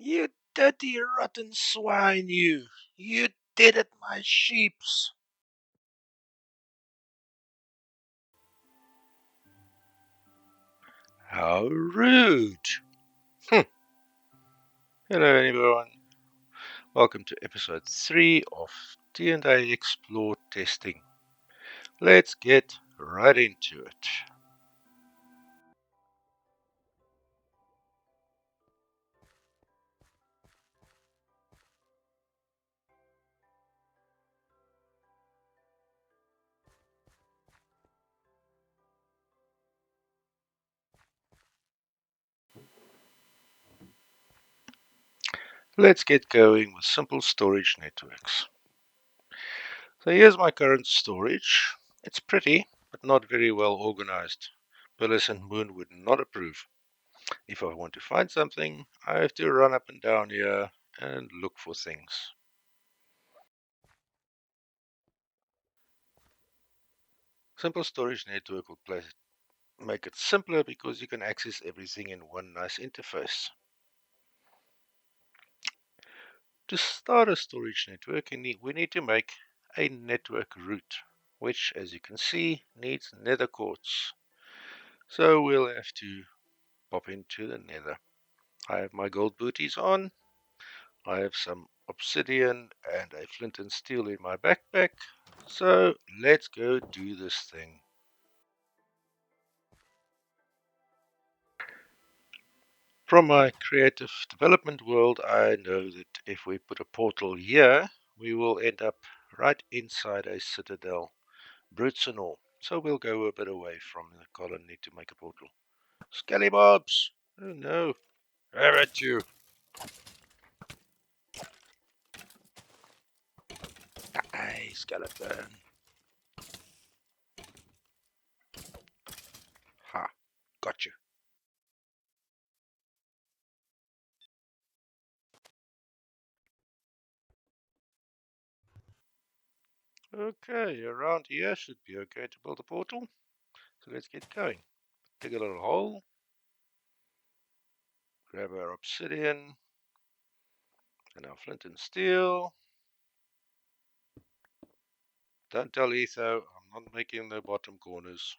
You dirty, rotten swine, you! You did it, my sheeps! How rude! Hello, everyone. Welcome to episode 3 of T&A Explore testing. Let's get right into it. Let's get going with simple storage networks. So here's my current storage. It's pretty, but not very well organized. Willis and Moon would not approve. If I want to find something, I have to run up and down here and look for things. Simple storage network will make it simpler because you can access everything in one nice interface. To start a storage network, we need to make a network root, which, as you can see, needs nether quartz. So we'll have to pop into the nether. I have my gold booties on. I have some obsidian and a flint and steel in my backpack. So let's go do this thing. From my creative development world, I know that if we put a portal here, we will end up right inside a citadel, brutes and all. So we'll go a bit away from the colony to make a portal. Scallybobs! Oh no! Have at you! Aye, skeleton! Ha! Got you! Okay, around here should be okay to build a portal. So let's get going. Dig a little hole. Grab our obsidian and our flint and steel. Don't tell Etho, I'm not making the bottom corners.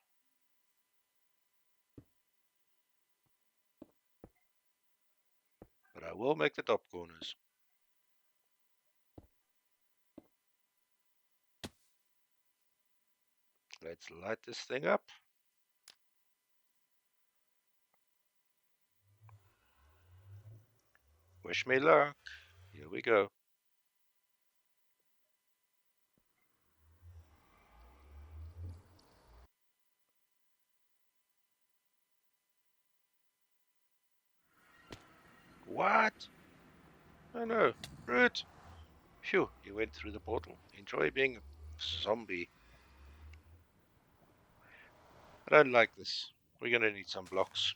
But I will make the top corners. Let's light this thing up. Wish me luck. Here we go. What? Oh no. Root. Phew, you went through the portal. Enjoy being a zombie. I don't like this. We're gonna need some blocks.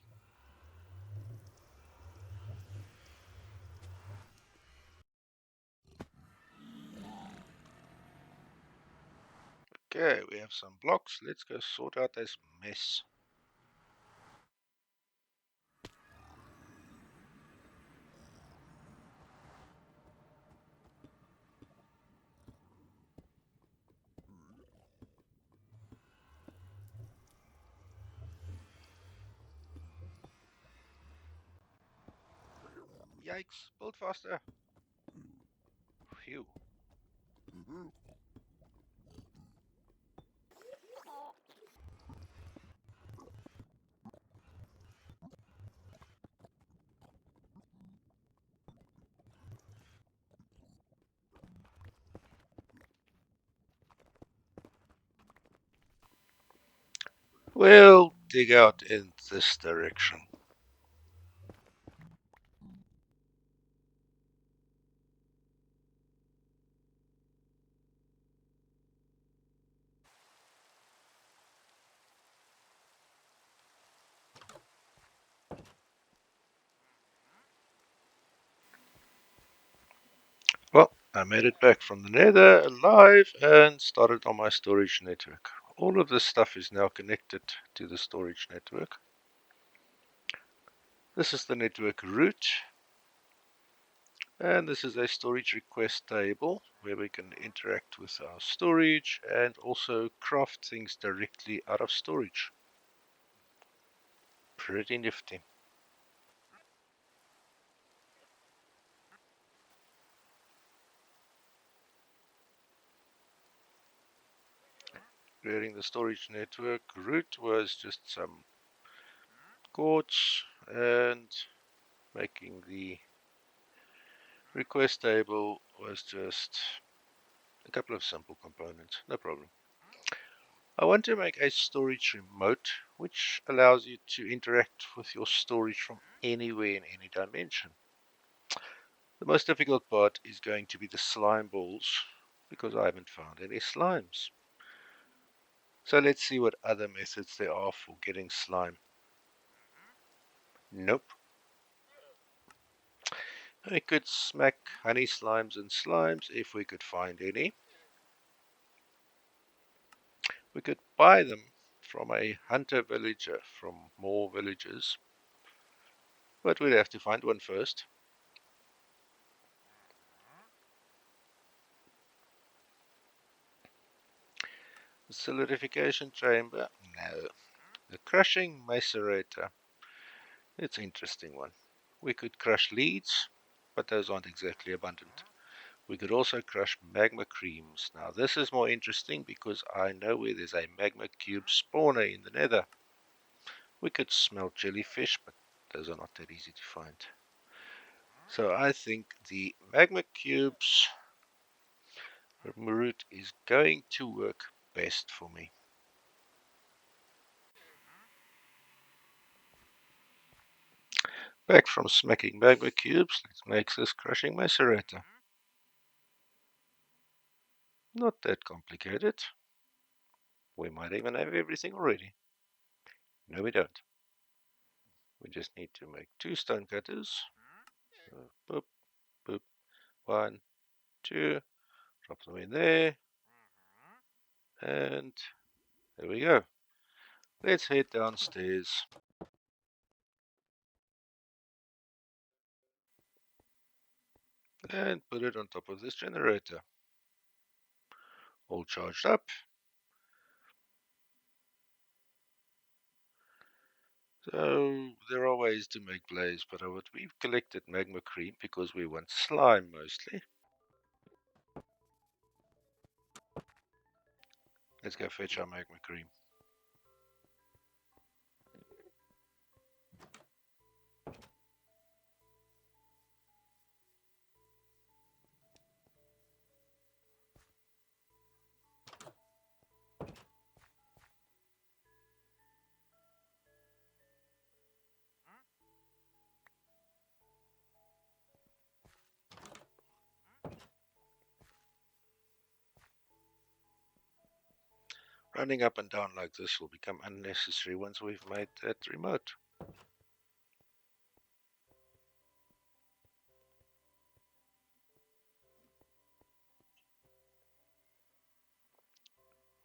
Okay, we have some blocks. Let's go sort out this mess. Yikes, build faster. Phew. We'll dig out in this direction. Well, I made it back from the nether alive and started on my storage network. All of this stuff is now connected to the storage network. This is the network root. And this is a storage request table where we can interact with our storage and also craft things directly out of storage. Pretty nifty. Creating the storage network route was just some chords, and making the request table was just a couple of simple components, no problem. I want to make a storage remote, which allows you to interact with your storage from anywhere in any dimension. The most difficult part is going to be the slime balls, because I haven't found any slimes. So let's see what other methods there are for getting slime. Nope. I could smack honey slimes and slimes if we could find any. We could buy them from a hunter villager from more villages, but we'd have to find one first. The solidification chamber? No. The crushing macerator. It's an interesting one. We could crush leads, but those aren't exactly abundant. We could also crush magma creams. Now this is more interesting because I know where there's a magma cube spawner in the nether. We could smelt jellyfish, but those are not that easy to find. So I think the magma cubes route is going to work best for me. Back from smacking magma cubes, let's make this crushing macerator. Not that complicated. We might even have everything already. No, we don't. We just need to make 2 stone cutters. So, boop, boop, 1, 2, drop them in there, and there we go. Let's head downstairs and put it on top of this generator. All charged up. So there are ways to make blaze, but we've collected magma cream because we want slime mostly. Let's go fetch our magma cream. Running up and down like this will become unnecessary once we've made that remote.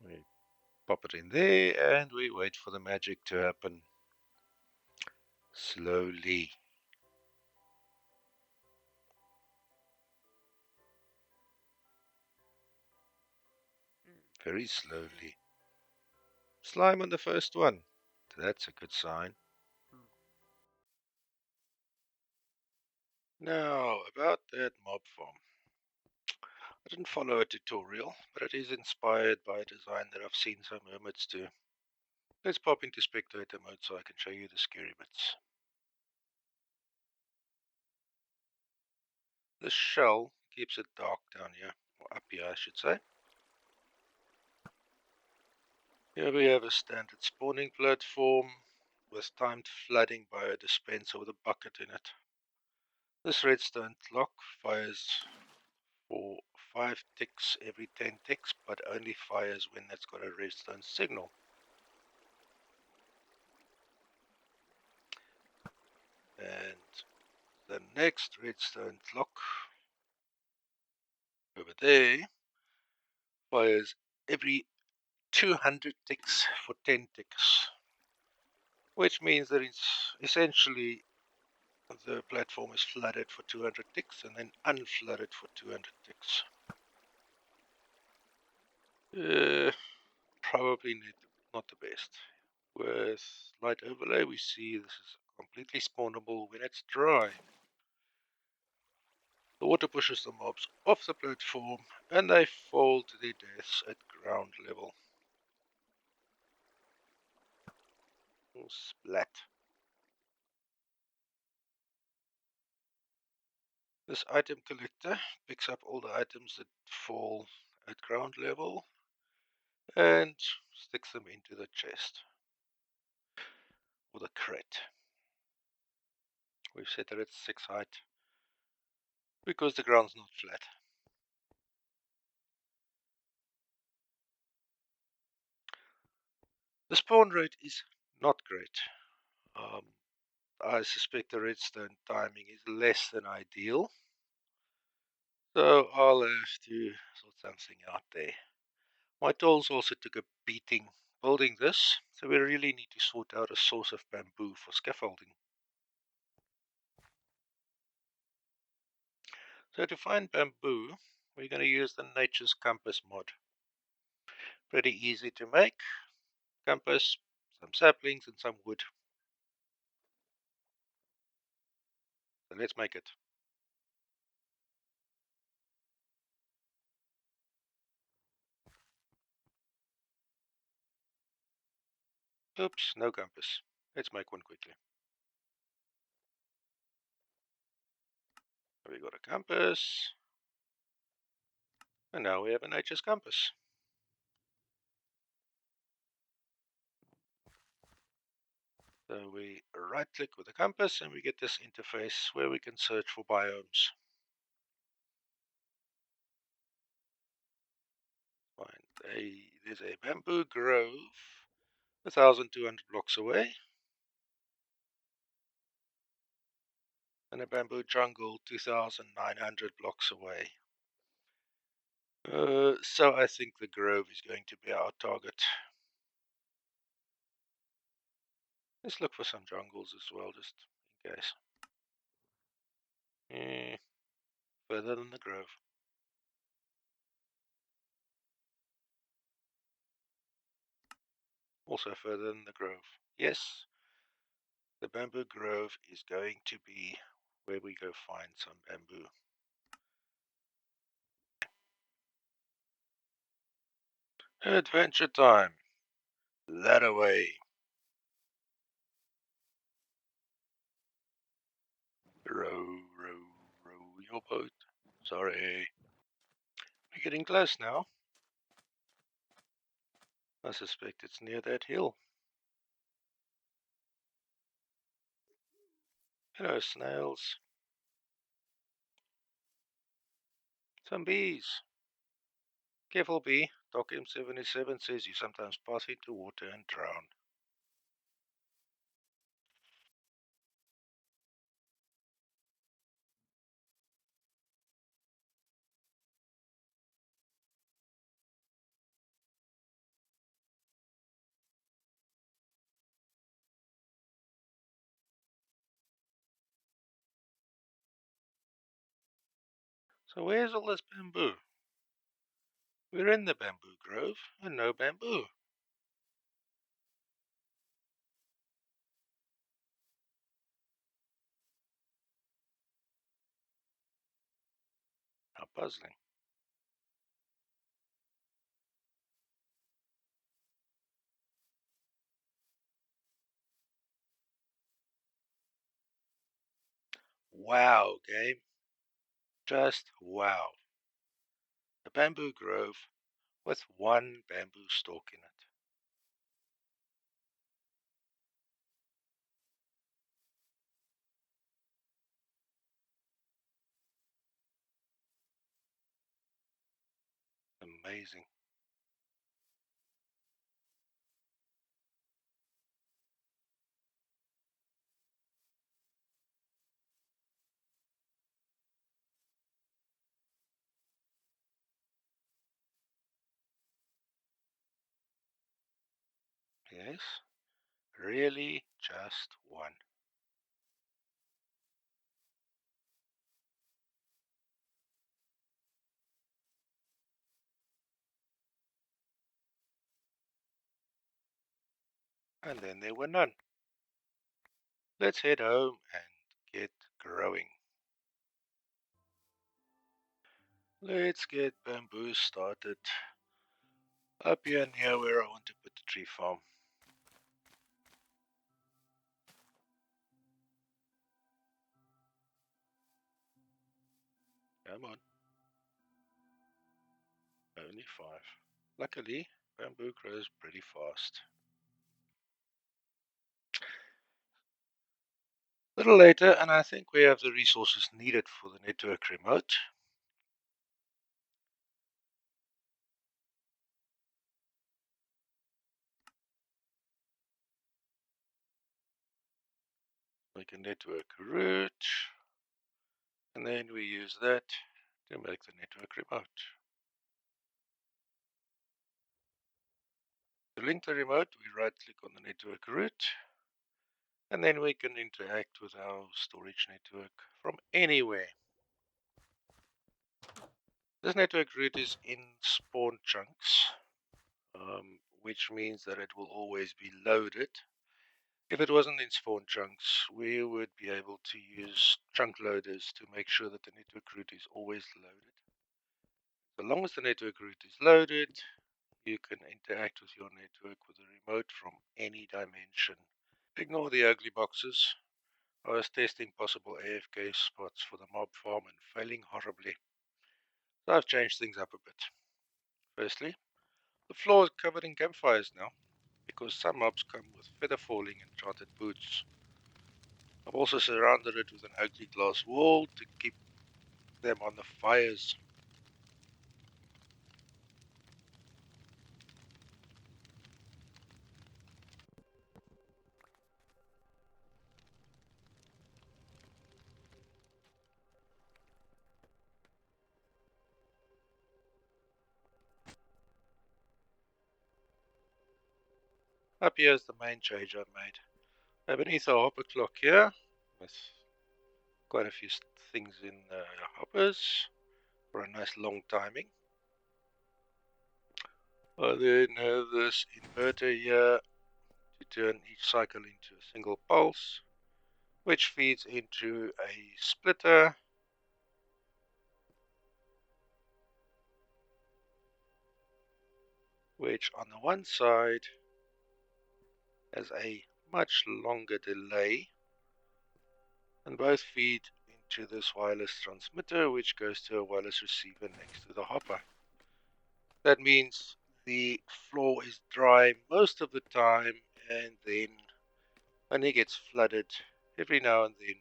We pop it in there and we wait for the magic to happen slowly. Very slowly. Slime on the first one. That's a good sign. Now, about that mob farm. I didn't follow a tutorial, but it is inspired by a design that I've seen some hermits do. Let's pop into spectator mode so I can show you the scary bits. This shell keeps it dark down here, or up here I should say. Here we have a standard spawning platform with timed flooding by a dispenser with a bucket in it. This redstone clock fires for 5 ticks every 10 ticks, but only fires when it's got a redstone signal. And the next redstone clock over there fires every 200 ticks for 10 ticks, which means that it's essentially The platform is flooded for 200 ticks and then unflooded for 200 ticks. Probably not the best. With light overlay, we see this is completely spawnable when it's dry. The water pushes the mobs off the platform and they fall to their deaths at ground level. Splat. This item collector picks up all the items that fall at ground level and sticks them into the chest or the crate. We've set it at 6 height because the ground's not flat. The spawn rate is not great. I suspect the redstone timing is less than ideal, so I'll have to sort something out there. My tools also took a beating building this, so we really need to sort out a source of bamboo for scaffolding. So to find bamboo, we're going to use the Nature's Compass mod. Pretty easy to make. Compass, some saplings and some wood. So let's make it. Oops, no compass. Let's make one quickly. We got a compass. And now we have a Nature's Compass. So we right click with the compass and we get this interface where we can search for biomes. There's a bamboo grove 1,200 blocks away and a bamboo jungle 2,900 blocks away. So I think the grove is going to be our target. Let's look for some jungles as well, just in case. Further than the grove. Also further than the grove. Yes, the bamboo grove is going to be where we go find some bamboo. Adventure time. That away. Row, row, row your boat. Sorry. We're getting close now. I suspect it's near that hill. Hello, snails. Some bees. Careful, bee. Doc M77 says you sometimes pass into water and drown. So where's all this bamboo? We're in the bamboo grove and no bamboo. How puzzling. Wow, game. Just wow. A bamboo grove with one bamboo stalk in it. Amazing. Yes, really just one. and then there were none. Let's head home and get growing. Let's get bamboo started up here near where I want to put the tree farm. Come on. Only 5. Luckily, bamboo grows pretty fast. A little later, and I think we have the resources needed for the network remote. Make a network route, and then we use that to make the network remote. To link the remote, we right-click on the network route, and then we can interact with our storage network from anywhere. This network route is in spawn chunks, which means that it will always be loaded. If it wasn't in spawn chunks, we would be able to use chunk loaders to make sure that the network route is always loaded. So long as the network route is loaded, you can interact with your network with a remote from any dimension. Ignore the ugly boxes. I was testing possible AFK spots for the mob farm and failing horribly. So I've changed things up a bit. Firstly, the floor is covered in campfires now, because some mobs come with feather falling and enchanted boots. I've also surrounded it with an ugly glass wall to keep them on the fires. Up here is the main change I've made. Beneath the hopper clock here, with quite a few things in hoppers for a nice long timing. I then have this inverter here to turn each cycle into a single pulse, which feeds into a splitter, which on the one side has a much longer delay, and both feed into this wireless transmitter, which goes to a wireless receiver next to the hopper. That means the floor is dry most of the time, and then only gets flooded every now and then,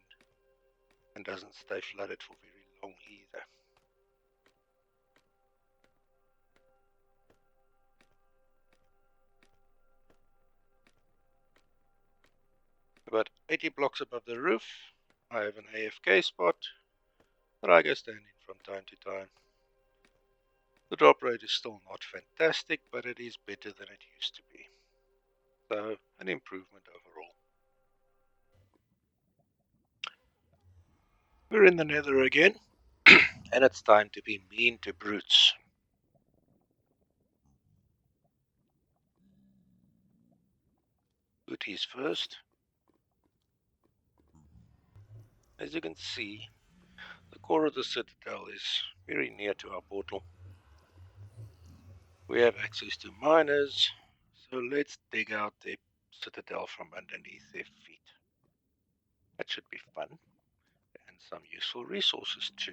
and doesn't stay flooded for very long either. About 80 blocks above the roof, I have an AFK spot that I go stand in from time to time. The drop rate is still not fantastic, but it is better than it used to be. So, an improvement overall. We're in the nether again, and it's time to be mean to brutes. Booties first. As you can see, the core of the citadel is very near to our portal. We have access to miners, so let's dig out the citadel from underneath their feet. That should be fun, and some useful resources too.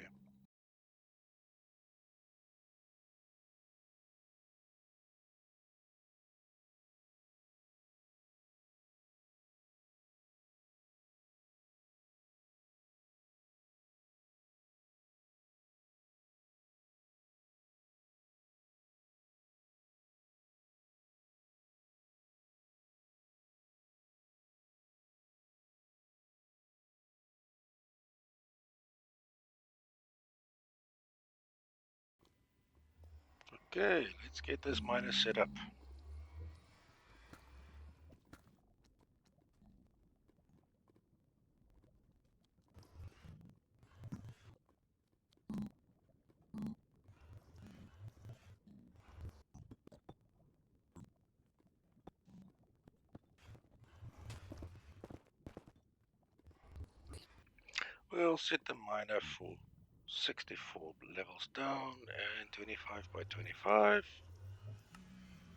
Okay, let's get this miner set up. We'll set the miner for 64 levels down and 25 by 25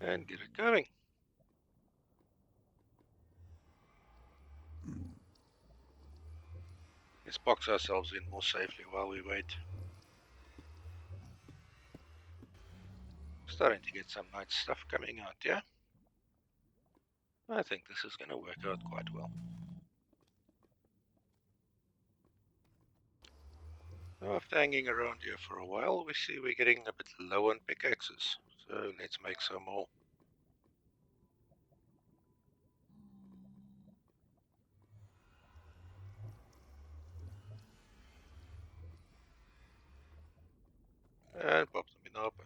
and get it going. Let's box ourselves in more safely while we wait. Starting to get some nice stuff coming out here. I think this is going to work out quite well. After hanging around here for a while, we see we're getting a bit low on pickaxes. So let's make some more. And pop them in the hopper.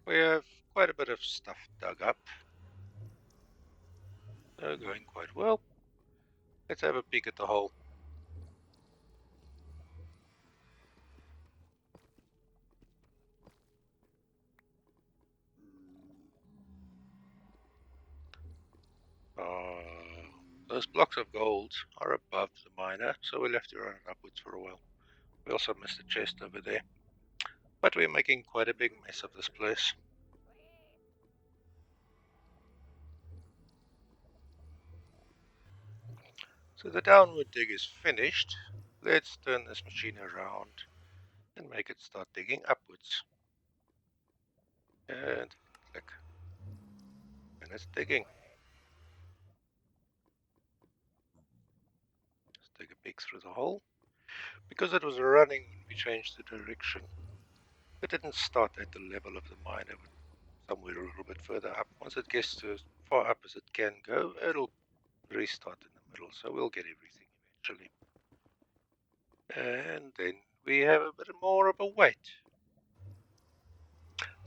We have quite a bit of stuff dug up. So going quite well. Let's have a peek at the hole. Those blocks of gold are above the miner, so we'll have to run it upwards for a while. We also missed a chest over there. But we're making quite a big mess of this place. So the downward dig is finished. Let's turn this machine around and make it start digging upwards. And click. And it's digging. Let's take a peek through the hole. Because it was running when we changed the direction, it didn't start at the level of the miner, but somewhere a little bit further up. Once it gets to as far up as it can go, it'll restart in the middle, so we'll get everything eventually. And then we have a bit more of a wait.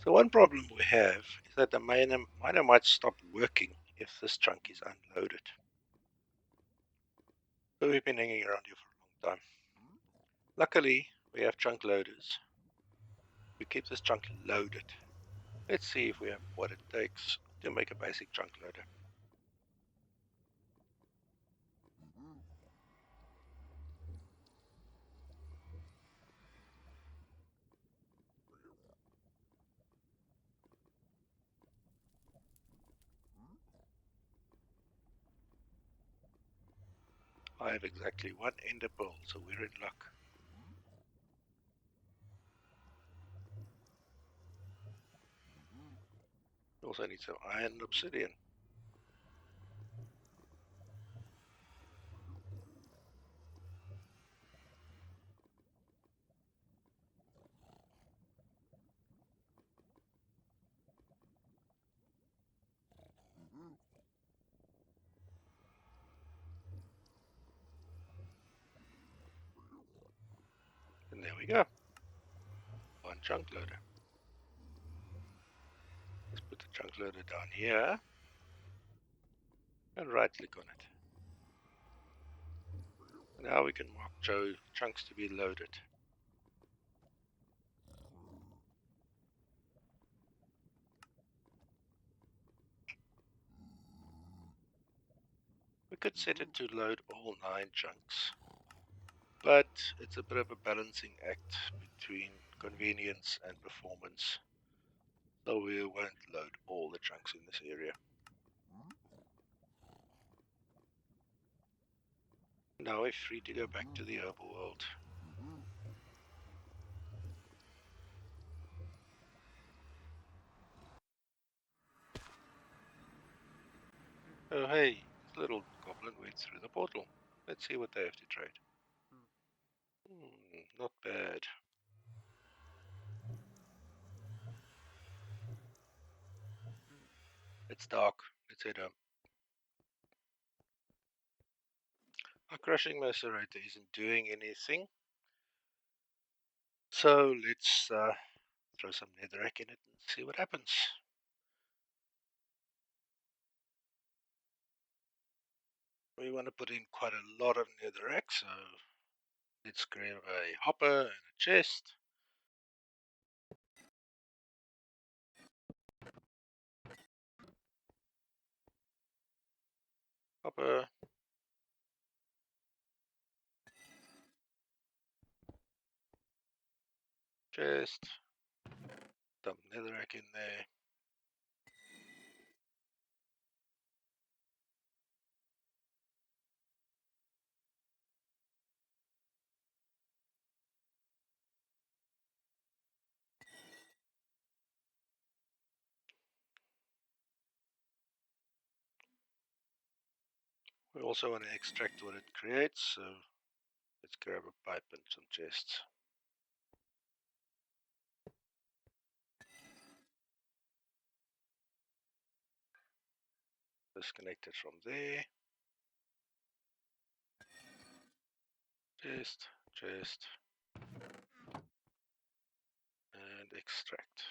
So one problem we have is that the miner might stop working if this chunk is unloaded. So we've been hanging around here for a long time. Luckily, we have chunk loaders. We keep this chunk loaded. Let's see if we have what it takes to make a basic chunk loader. I have exactly one ender pearl, so we're in luck. We also need some iron and obsidian. And there we go. One chunk loader. Let's put the chunk loader down here and right click on it. Now we can mark chunks to be loaded. We could set it to load all 9 chunks, but it's a bit of a balancing act between convenience and performance, so we won't load all the chunks in this area. Now we're free to go back to the overworld. Oh hey, this little goblin went through the portal. Let's see what they have to trade. Not bad. It's dark. Let's head home. Our crushing macerator isn't doing anything, so let's throw some netherrack in it and see what happens. We want to put in quite a lot of netherrack, so let's grab a hopper and a chest. copper, chest, dump netherrack in there. We also want to extract what it creates, so let's grab a pipe and some chests. Disconnect it from there. Chest, and extract.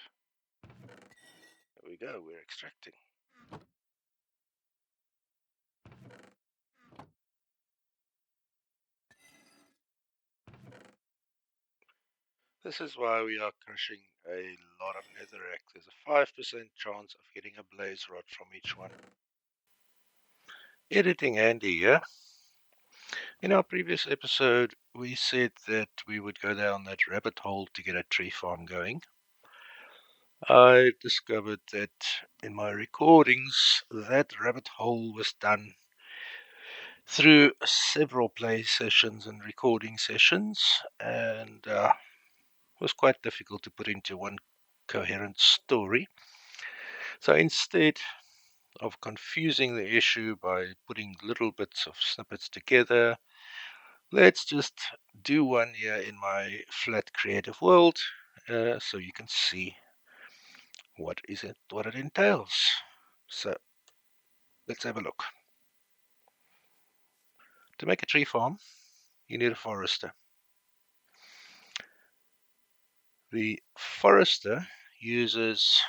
There we go, we're extracting. This is why we are crushing a lot of netherrack. There's a 5% chance of getting a blaze rod from each one. Editing Andy here. In our previous episode, we said that we would go down that rabbit hole to get a tree farm going. I discovered that in my recordings, that rabbit hole was done through several play sessions and recording sessions, and was quite difficult to put into one coherent story. So instead of confusing the issue by putting little bits of snippets together, let's just do one here in my flat creative world, so you can see what it entails. So let's have a look. To make a tree farm, you need a forester. The forester uses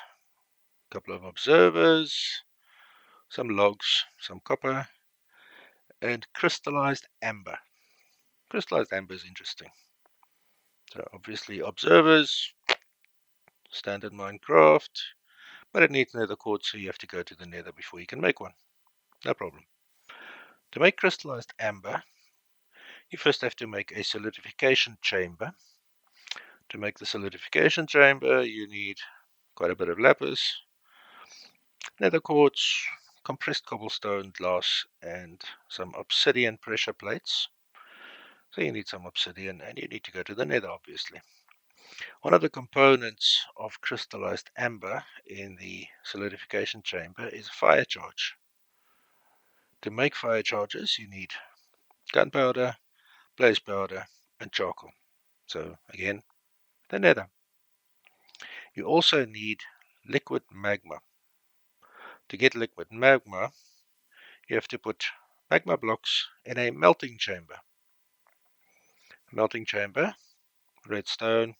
a couple of observers, some logs, some copper, and crystallized amber. Crystallized amber is interesting. So obviously observers, standard Minecraft, but it needs nether quartz, so you have to go to the nether before you can make one. No problem. To make crystallized amber, you first have to make a solidification chamber. To make the solidification chamber, you need quite a bit of lapis, nether quartz, compressed cobblestone, glass, and some obsidian pressure plates. So you need some obsidian, and you need to go to the nether, obviously. One of the components of crystallized amber in the solidification chamber is a fire charge. To make fire charges, you need gunpowder, blaze powder, and charcoal. So again, the nether. You also need liquid magma. To get liquid magma, you have to put magma blocks in a melting chamber. Melting chamber, redstone,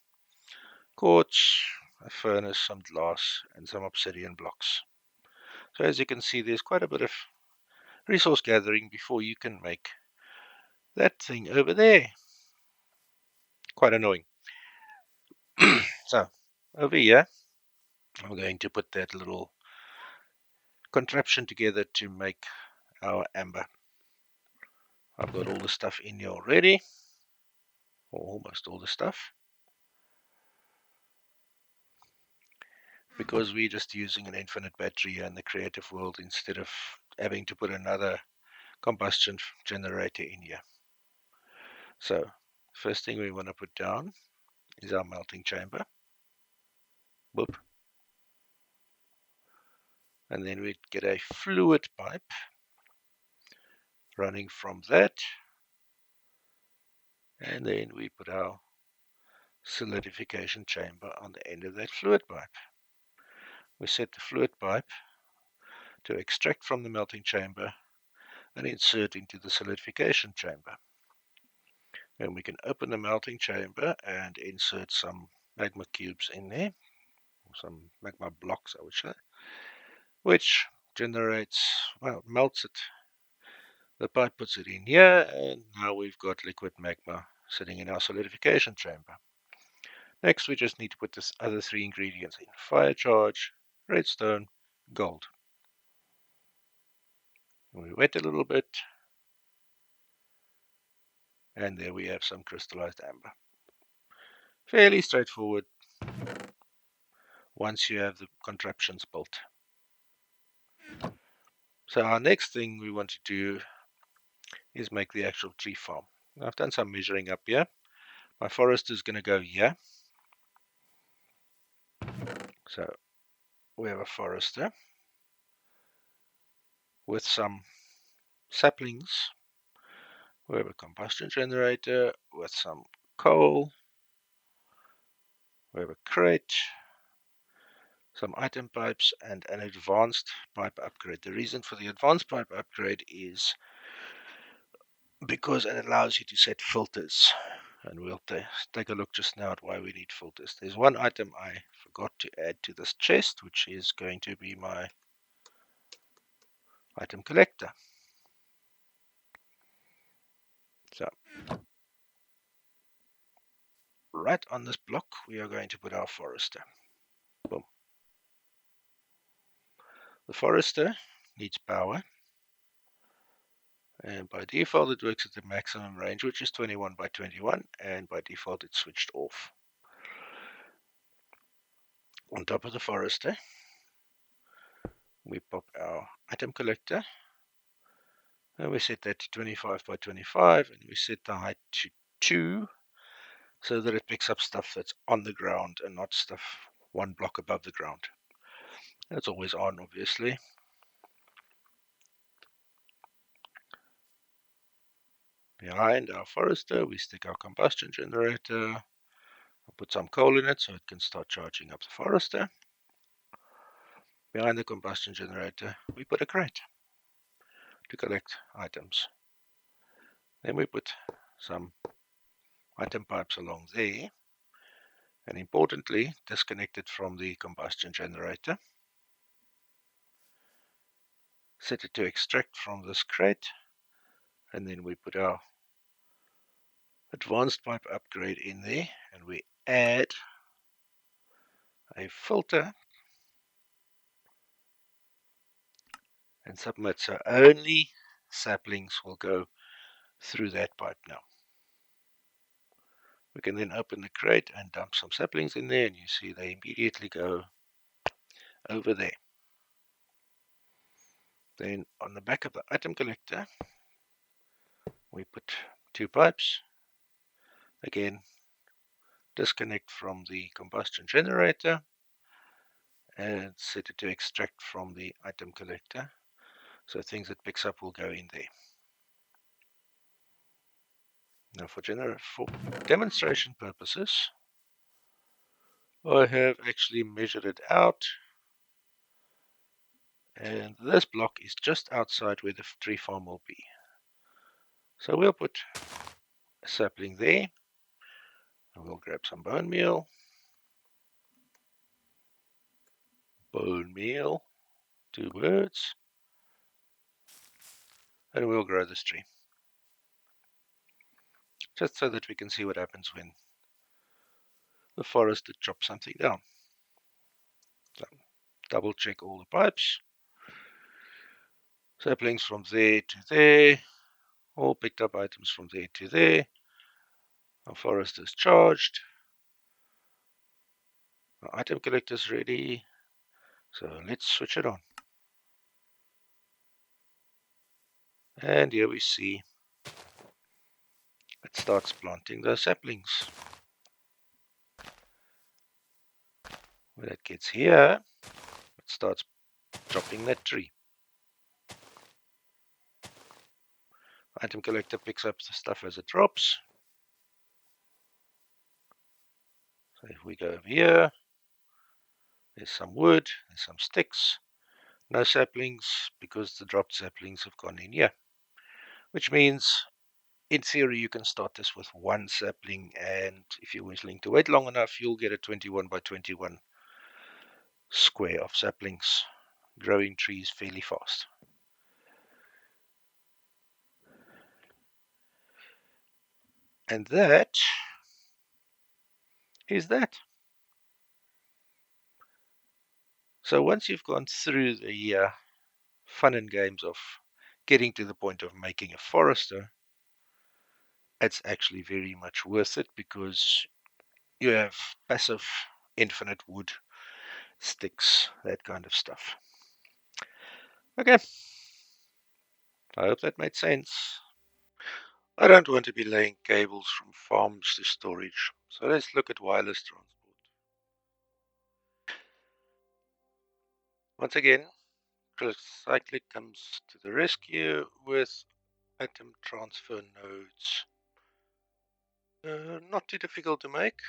quartz, a furnace, some glass, and some obsidian blocks. So as you can see, there's quite a bit of resource gathering before you can make that thing over there. Quite annoying. So over here, I'm going to put that little contraption together to make our amber. I've got all the stuff in here already, or almost all the stuff, because we're just using an infinite battery in the creative world instead of having to put another combustion generator in here. So first thing we want to put down is our melting chamber. Whoop. And then we get a fluid pipe running from that, and then we put our solidification chamber on the end of that fluid pipe. We set the fluid pipe to extract from the melting chamber and insert into the solidification chamber. And we can open the melting chamber and insert some magma cubes in there, or some magma blocks I would say, which generates, well, melts it. The pipe puts it in here, and now we've got liquid magma sitting in our solidification chamber. Next, we just need to put this other three ingredients in: fire charge, redstone, gold. We wet a little bit, and there we have some crystallized amber. Fairly straightforward once you have the contraptions built. So our next thing we want to do is make the actual tree farm. Now I've done some measuring up here. My forest is going to go here. So we have a forester with some saplings. We have a combustion generator with some coal. We have a crate, some item pipes, and an advanced pipe upgrade. The reason for the advanced pipe upgrade is because it allows you to set filters. And we'll take a look just now at why we need filters. There's one item I forgot to add to this chest, which is going to be my item collector. So right on this block we are going to put our forester. Boom. The forester needs power, and by default it works at the maximum range, which is 21 by 21, and by default it's switched off. On top of the forester we pop our item collector, and we set that to 25 by 25, and we set the height to 2 so that it picks up stuff that's on the ground and not stuff one block above the ground. It's always on, obviously. Behind our forester we stick our combustion generator. I'll put some coal in it so it can start charging up the forester. Behind the combustion generator we put a crate to collect items. Then we put some item pipes along there, and importantly disconnected from the combustion generator. Set it to extract from this crate, and then we put our advanced pipe upgrade in there, and we add a filter and submit. So only saplings will go through that pipe now. We can then open the crate and dump some saplings in there, and you see they immediately go over there. Then on the back of the item collector we put 2 pipes, again disconnect from the combustion generator and set it to extract from the item collector, so things it picks up will go in there. Now for demonstration purposes I have actually measured it out, and this block is just outside where the tree farm will be. So we'll put a sapling there, and we'll grab some bone meal, 2 words, and we'll grow this tree. Just so that we can see what happens when the forester chops something down. So double check all the pipes. Saplings from there to there, all picked up items from there to there. Our forest is charged. Our item collector is ready. So let's switch it on. And here we see it starts planting the saplings. When it gets here, it starts chopping that tree. Item collector picks up the stuff as it drops. So if we go over here, there's some wood, there's some sticks, no saplings because the dropped saplings have gone in here. Which means, in theory, you can start this with 1 sapling, and if you're willing to wait long enough, you'll get a 21 by 21 square of saplings, growing trees fairly fast. And that is that. So once you've gone through the fun and games of getting to the point of making a forester, it's actually very much worth it because you have passive infinite wood, sticks, that kind of stuff. Okay, I hope that made sense. I don't want to be laying cables from farms to storage, so let's look at wireless transport. Once again, Cyclic comes to the rescue with item transfer nodes. Not too difficult to make.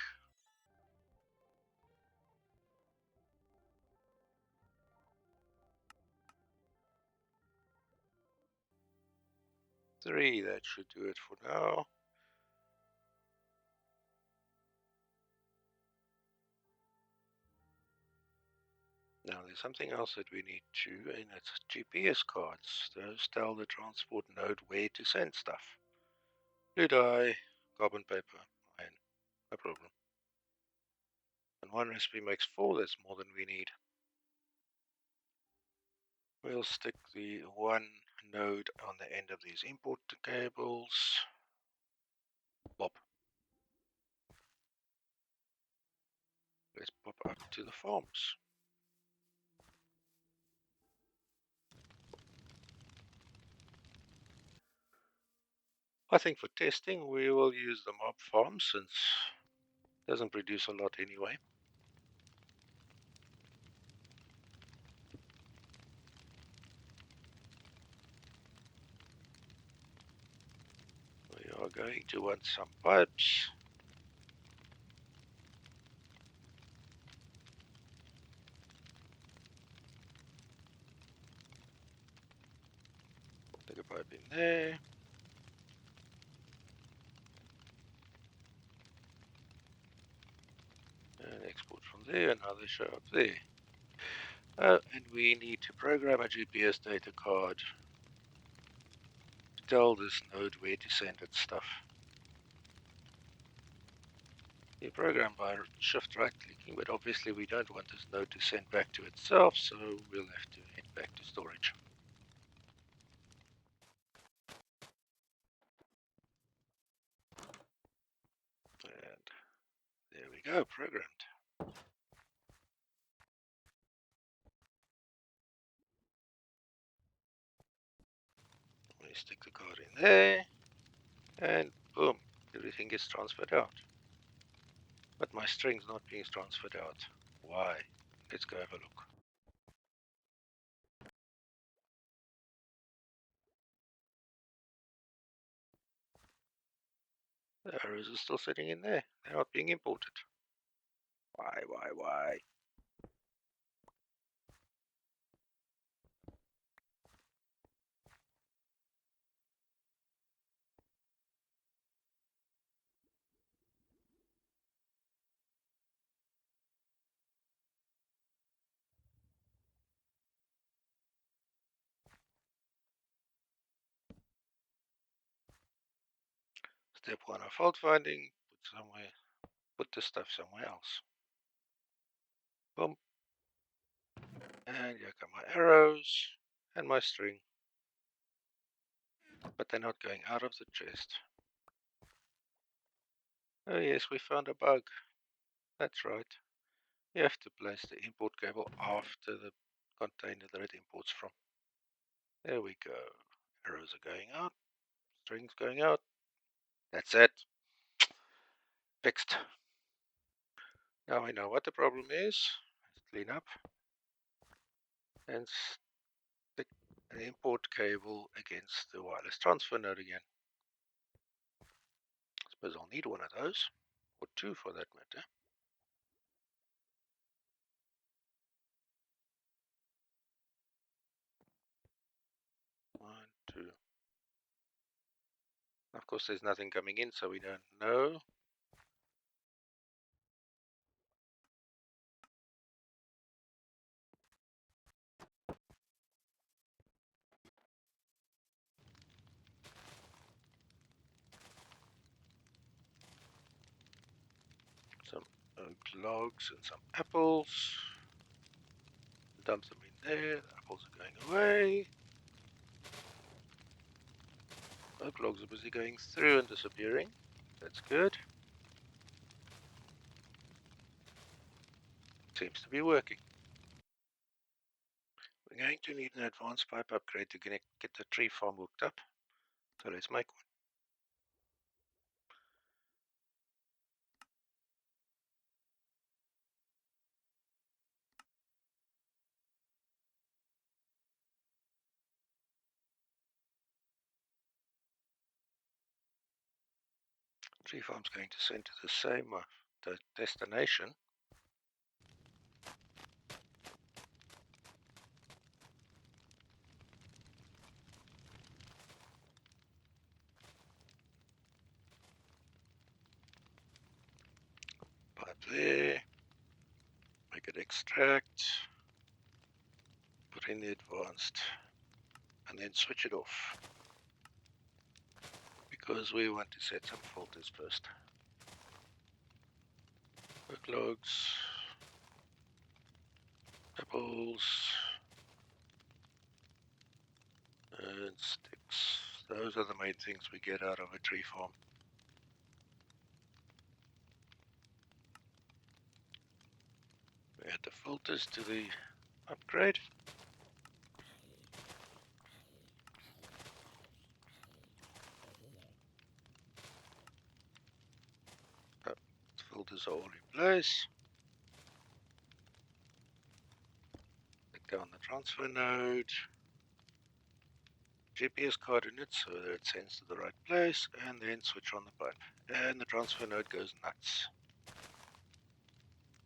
Three, that should do it for now. Now there's something else that we need to, and it's GPS cards. Those tell the transport node where to send stuff. Blue dye, carbon paper, iron, no problem. And one recipe makes four, that's more than we need. We'll stick the one node on the end of these import cables. Pop. Let's pop up to the farms. I think for testing we will use the mob farm since it doesn't produce a lot anyway. We are going to want some pipes. Stick a pipe in there. And export from there, and now they show up there. And we need to program a GPS data card to tell this node where to send its stuff. You program by shift right clicking, but obviously we don't want this node to send back to itself, so we'll have to head back to storage. And there we go, programmed. We stick the card in there, and boom, everything gets transferred out. But my string's not being transferred out. Why? Let's go have a look. The arrows are still sitting in there. They're not being imported. Why? Step one of fault finding, put the stuff somewhere else. Boom. And here come my arrows and my string. But they're not going out of the chest. Oh yes, we found a bug. That's right. You have to place the import cable after the container that it imports from. There we go. Arrows are going out. Strings going out. That's it. Fixed. Now we know what the problem is. Let's clean up. And stick an import cable against the wireless transfer node again. I suppose I'll need one of those. Or two for that matter. One, two. Of course there's nothing coming in, so we don't know. Some oak logs and some apples. Dump them in there. The apples are going away. Smoke logs are busy going through and disappearing. That's good. Seems to be working. We're going to need an advanced pipe upgrade to get the tree farm hooked up. So let's make one. Tree farm's going to send to the same destination. Pipe there. Make it extract. Put in the advanced. And then switch it off. Because we want to set some filters first. Work logs. Pebbles. And sticks. Those are the main things we get out of a tree farm. We add the filters to the upgrade. The filters are all in place. Click down the transfer node. GPS coordinates so that it sends to the right place, and then switch on the pipe. And the transfer node goes nuts.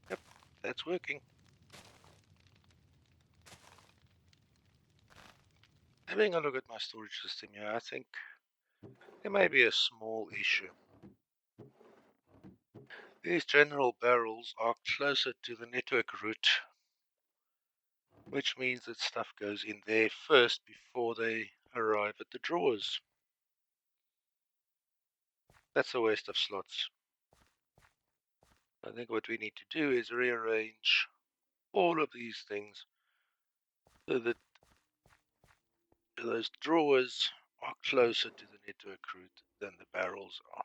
Yep, that's working. Having a look at my storage system here, I think there may be a small issue. These general barrels are closer to the network route, which means that stuff goes in there first before they arrive at the drawers. That's a waste of slots. I think what we need to do is rearrange all of these things so that those drawers are closer to the network route than the barrels are.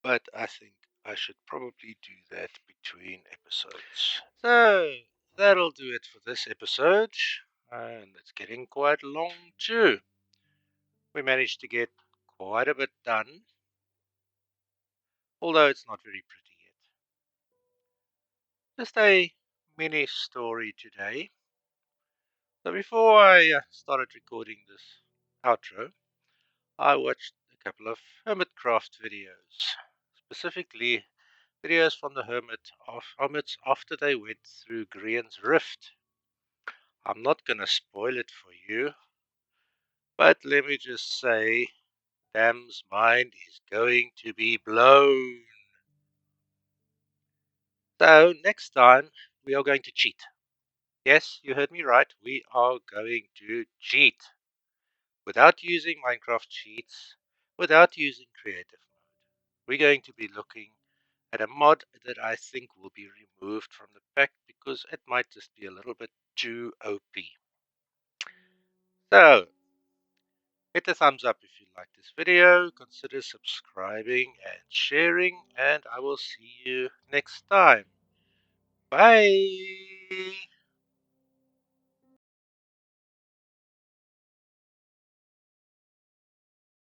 But I think I should probably do that between episodes. So that'll do it for this episode. And it's getting quite long too. We managed to get quite a bit done, although it's not very pretty yet. Just a mini story today. So before I started recording this outro, I watched a couple of Hermitcraft videos, specifically videos from the hermits after they went through Grian's Rift. I'm not going to spoil it for you, but let me just say, Dam's mind is going to be blown. So next time, we are going to cheat. Yes, you heard me right, we are going to cheat. Without using Minecraft cheats, without using creative mode. We're going to be looking at a mod that I think will be removed from the pack because it might just be a little bit too OP. So, hit the thumbs up if you like this video, consider subscribing and sharing, and I will see you next time. Bye!